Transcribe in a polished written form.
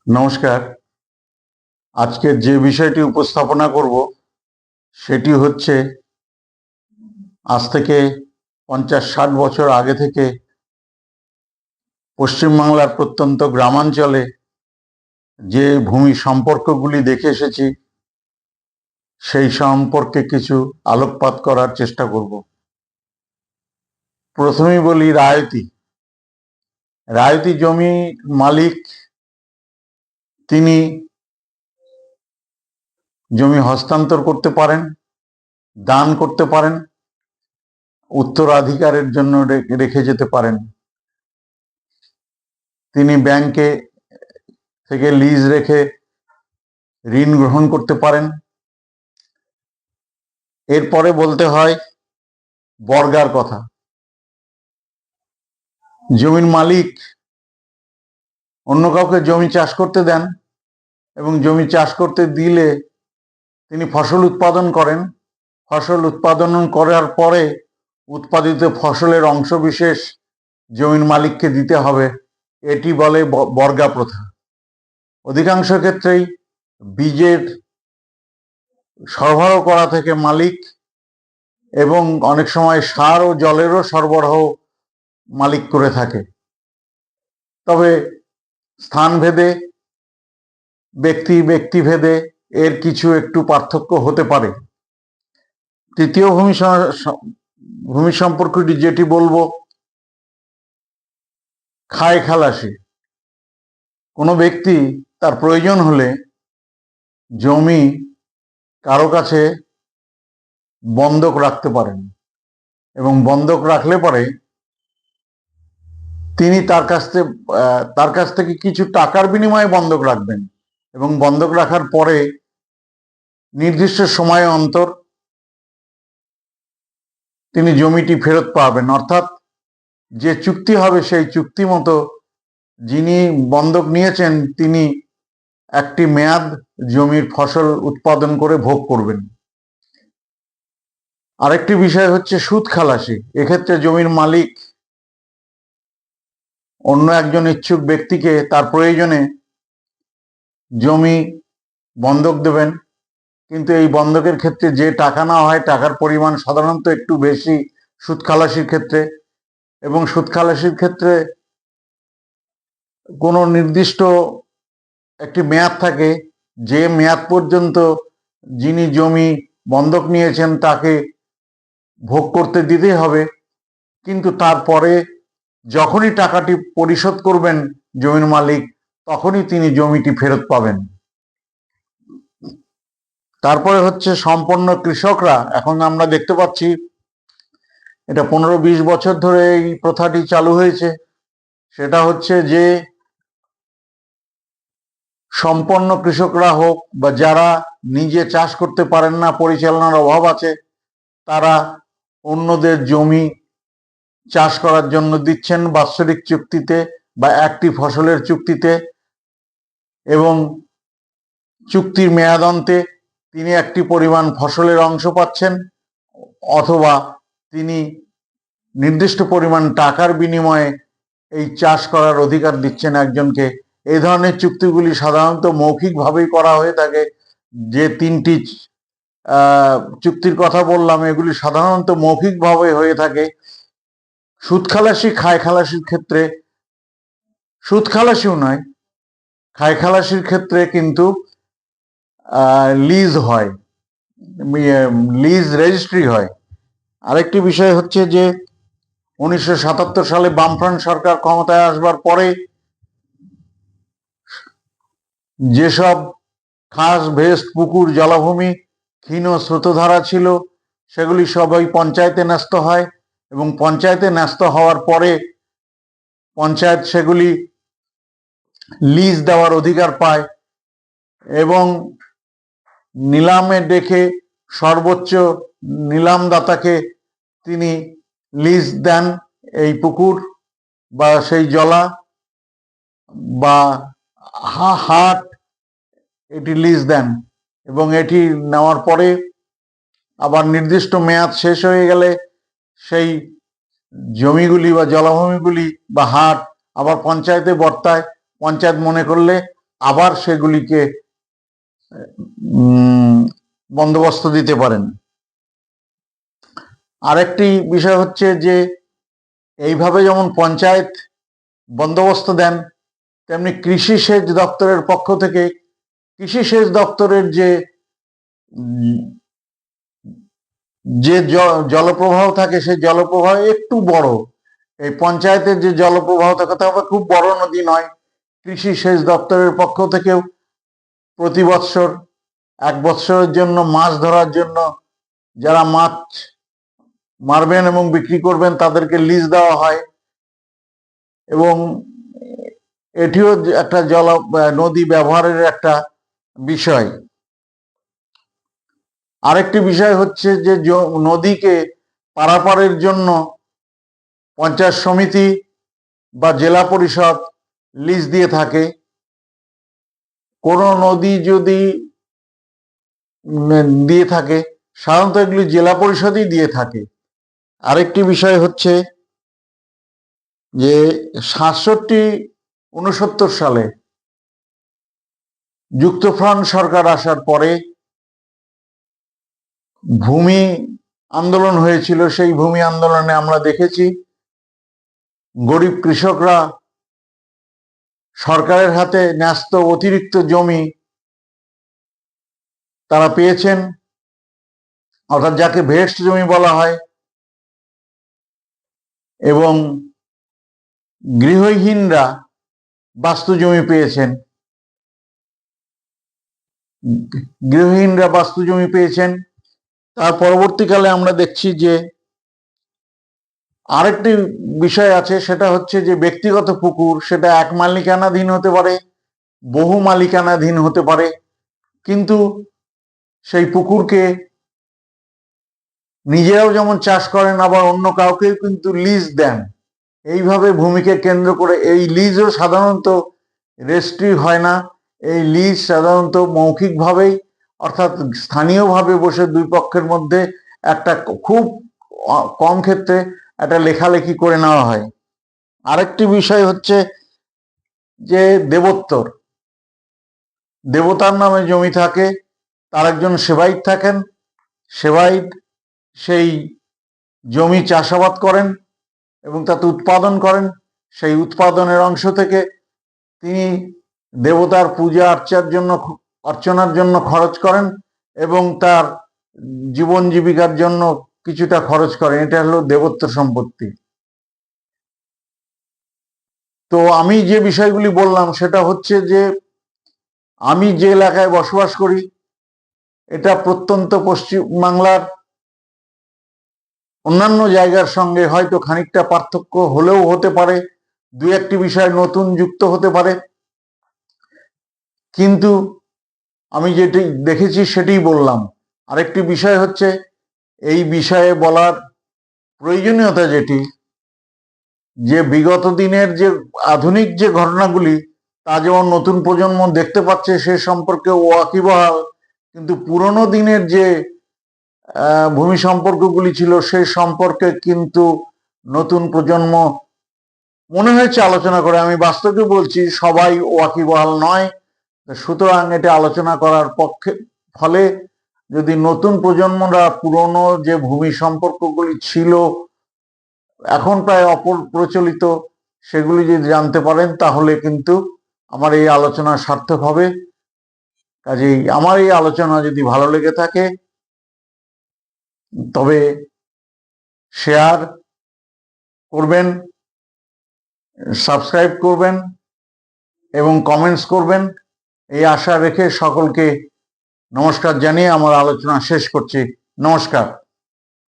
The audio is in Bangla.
নমস্কার। আজকের যে বিষয়টি উপস্থাপনা করব সেটি হচ্ছে আজ থেকে ৫০-৬০ বছর আগে থেকে পশ্চিমবাংলার প্রত্যন্ত গ্রামাঞ্চলে যে ভূমি সম্পর্কগুলি দেখে এসেছি সেই সম্পর্কে কিছু আলোকপাত করার চেষ্টা করব। প্রথমেই বলি রায়তি। রায়তি জমি মালিক তিনি জমি হস্তান্তর করতে পারেন, দান করতে পারেন, উত্তরাধিকারের জন্য রেখে যেতে পারেন। তিনি ব্যাংকে থেকে লিজ রেখে ঋণ গ্রহণ করতে পারেন। এরপরে বলতে হয় বর্গার কথা। জমির মালিক অন্য কাউকে জমি চাষ করতে দেন এবং জমি চাষ করতে দিলে তিনি ফসল উৎপাদন করেন। ফসল উৎপাদন করার পরে উৎপাদিত ফসলের অংশবিশেষ জমির মালিককে দিতে হবে। এটি বলে বর্গা প্রথা। অধিকাংশ ক্ষেত্রেই বীজের সরবরাহ করা থেকে মালিক এবং অনেক সময় সার ও জলেরও সরবরাহ মালিক করে থাকে। তবে স্থানভেদে ব্যক্তিভেদে এর কিছু একটু পার্থক্য হতে পারে। তৃতীয় ভূমি সম্পর্কটি যেটি বলবো, খায় খালাসি। কোনো ব্যক্তি তার প্রয়োজন হলে জমি কারো কাছে বন্ধক রাখতে পারেন এবং বন্ধক রাখলে পরে তিনি তার কাছ থেকে কিছু টাকার বিনিময়ে বন্ধক রাখবেন এবং বন্ধক রাখার পরে নির্দিষ্ট সময় অন্তর তিনি জমিটি ফেরত পাবেন। অর্থাৎ যে চুক্তি হবে সেই চুক্তি মতো যিনি বন্ধক নিয়েছেন তিনি একটি মেয়াদ জমির ফসল উৎপাদন করে ভোগ করবেন। আরেকটি বিষয় হচ্ছে সুদ খালাসি। এক্ষেত্রে জমির মালিক অন্য একজন ইচ্ছুক ব্যক্তিকে তার প্রয়োজনে জমি বন্ধক দেবেন, কিন্তু এই বন্ধকের ক্ষেত্রে যে টাকা নেওয়া হয় টাকার পরিমাণ সাধারণত একটু বেশি সুদ খালাসির ক্ষেত্রে, এবং সুদ খালাসির ক্ষেত্রে কোনো নির্দিষ্ট একটি মেয়াদ থাকে, যে মেয়াদ পর্যন্ত যিনি জমি বন্ধক নিয়েছেন তাকে ভোগ করতে দিতে হবে, কিন্তু তারপরে যখনই টাকাটি পরিশোধ করবেন জমির মালিক তখনই তিনি জমিটি ফেরত পাবেন। তারপরে হচ্ছে সম্পন্ন কৃষকরা। এখন আমরা দেখতে পাচ্ছি এটা 15-20 বছর ধরে এই প্রথাটি চালু হয়েছে। সেটা হচ্ছে যে সম্পন্ন কৃষকরা হোক বা যারা নিজে চাষ করতে পারেন না, পরিচালনার অভাব আছে, তারা অন্যদের জমি চাষ করার জন্য দিচ্ছেন বাৎসরিক চুক্তিতে বা একটি ফসলের চুক্তিতে, এবং চুক্তির মেয়াদান্তে তিনি একটি পরিমাণ ফসলের অংশ পাচ্ছেন অথবা তিনি নির্দিষ্ট পরিমাণ টাকার বিনিময়ে এই চাষ করার অধিকার দিচ্ছেন একজনকে। এই ধরনের চুক্তিগুলি সাধারণত মৌখিকভাবেই করা হয়ে থাকে। যে তিনটি চুক্তির কথা বললাম এগুলি সাধারণত মৌখিকভাবে হয়ে থাকে। সুদ খালাসি খায় খালাসির ক্ষেত্রে, সুদ খালাসিও নয়, খায় খালাসির ক্ষেত্রে কিন্তু লিজ হয়, লিজ রেজিস্ট্রি হয়। আরেকটি বিষয় হচ্ছে যে 1977 সালে বামফ্রন্ট সরকার ক্ষমতায় আসবার পরে যেসব খাস ভেস্ট পুকুর জলাভূমি ক্ষীণ স্রোতধারা ছিল সেগুলি সবাই পঞ্চায়েতে ন্যস্ত হয় এবং পঞ্চায়েতে ন্যস্ত হওয়ার পরে পঞ্চায়েত সেগুলি লিজ দেওয়ার অধিকার পায় এবং নিলামে ডেকে সর্বোচ্চ নিলামদাতাকে তিনি লিজ দেন এই পুকুর বা সেই জলা বা হাট, এটি লিজ দেন এবং এটি নেওয়ার পরে আবার নির্দিষ্ট মেয়াদ শেষ হয়ে গেলে সেই জমিগুলি বা জলাভূমিগুলি বা হাট আবার পঞ্চায়েতে বর্তায়। পঞ্চায়েত মনে করলে আবার সেগুলিকে বন্দোবস্ত দিতে পারেন। আরেকটি বিষয় হচ্ছে যে এইভাবে যেমন পঞ্চায়েত বন্দোবস্ত দেন, তেমনি কৃষি সেচ দপ্তরের পক্ষ থেকে কৃষি সেচ দপ্তরের যে জলপ্রবাহ থাকে, সেই জলপ্রবাহ একটু বড়। এই পঞ্চায়েতের যে জলপ্রবাহ থাকে তা খুব বড় নদী নয়। কৃষি সেচ দপ্তরের পক্ষ থেকেও প্রতি বৎসর 1 বৎসরের জন্য মাছ ধরার জন্য যারা মাছ মারবেন এবং বিক্রি করবেন তাদেরকে লিজ দেওয়া হয়, এবং এটিও একটা নদী ব্যবহারের একটা বিষয়। আরেকটি বিষয় হচ্ছে যে নদীকে পারাপারের জন্য পঞ্চায়েত সমিতি বা জেলা পরিষদ লিজ দিয়ে থাকে। কোনো নদী যদি দিয়ে থাকে, সাধারণত এগুলি জেলা পরিষদই দিয়ে থাকে। আরেকটি বিষয় হচ্ছে যে 67-69 সালে যুক্তফ্রন্ট সরকার আসার পরে ভূমি আন্দোলন হয়েছিল। সেই ভূমি আন্দোলনে আমরা দেখেছি গরিব কৃষকরা সরকারের হাতে ন্যস্ত অতিরিক্ত জমি তারা পেয়েছেন, অর্থাৎ যাকে ভেস্ট জমি বলা হয়, এবং গৃহহীনরা বাস্তু জমি পেয়েছেন। তার পরবর্তীকালে আমরা দেখছি যে আরেকটি বিষয় আছে, সেটা হচ্ছে যে ব্যক্তিগত পুকুর, সেটা 1 মালিকানাধীন হতে পারে, বহু মালিকানাধীন হতে পারে, কিন্তু সেই পুকুরকে নিজেরাও যেমন চাষ করেন, আবার অন্য কাউকে কিন্তু লিজ দেন। এইভাবে ভূমিকে কেন্দ্র করে এই লিজও সাধারণত রেজিস্ট্রি হয় না। এই লিজ সাধারণত মৌখিকভাবেই, অর্থাৎ স্থানীয়ভাবে বসে দুই পক্ষের মধ্যে একটা খুব কম ক্ষেত্রে একটা লেখালেখি করে নেওয়া হয়। আরেকটি বিষয় হচ্ছে যে দেবতার নামে জমি থাকে, তার একজন সেবায়িত থাকেন। সেবায়িত সেই জমি চাষাবাদ করেন এবং তাতে উৎপাদন করেন। সেই উৎপাদনের অংশ থেকে তিনি দেবতার পূজা অর্চনার জন্য খরচ করেন এবং তার জীবন জীবিকার জন্য কিছুটা খরচ করেন। এটা হলো দেবত্ব সম্পত্তি। তো আমি যে বিষয়গুলি বললাম সেটা হচ্ছে যে আমি যে এলাকায় বসবাস করি এটা প্রত্যন্ত পশ্চিম বাংলার অন্যান্য জায়গার সঙ্গে হয়তো খানিকটা পার্থক্য হলেও হতে পারে, 2-1টি বিষয় নতুন যুক্ত হতে পারে, কিন্তু আমি যেটি দেখেছি সেটাই বললাম। আরেকটি বিষয় হচ্ছে এই বিষয়ে বলার প্রয়োজনীয়তা যেটি, যে বিগত দিনের যে আধুনিক যে ঘটনাগুলি তা যেমন নতুন প্রজন্ম দেখতে পাচ্ছে সে সম্পর্কে ওয়াকিবহাল, কিন্তু পুরনো দিনের যে ভূমি সম্পর্কগুলি ছিল সে সম্পর্কে কিন্তু নতুন প্রজন্ম মনে হয়েছে আলোচনা করে। আমি বাস্তবে বলছি সবাই ওয়াকিবহাল নয়, সুতরাং এটা আলোচনা করার ফলে যদি নতুন প্রজন্মরা পুরনো যে ভূমি সম্পর্কগুলি ছিল এখন প্রায় অপ্রচলিত সেগুলি যদি জানতে পারেন তাহলে কিন্তু আমার এই আলোচনা সার্থক হবে। কাজেই আমার এই আলোচনা যদি ভালো লেগে থাকে তবে শেয়ার করবেন, সাবস্ক্রাইব করবেন এবং কমেন্টস করবেন, এই আশা রেখে সকলকে নমস্কার জানিয়ে আমার আলোচনা শেষ করছি। নমস্কার।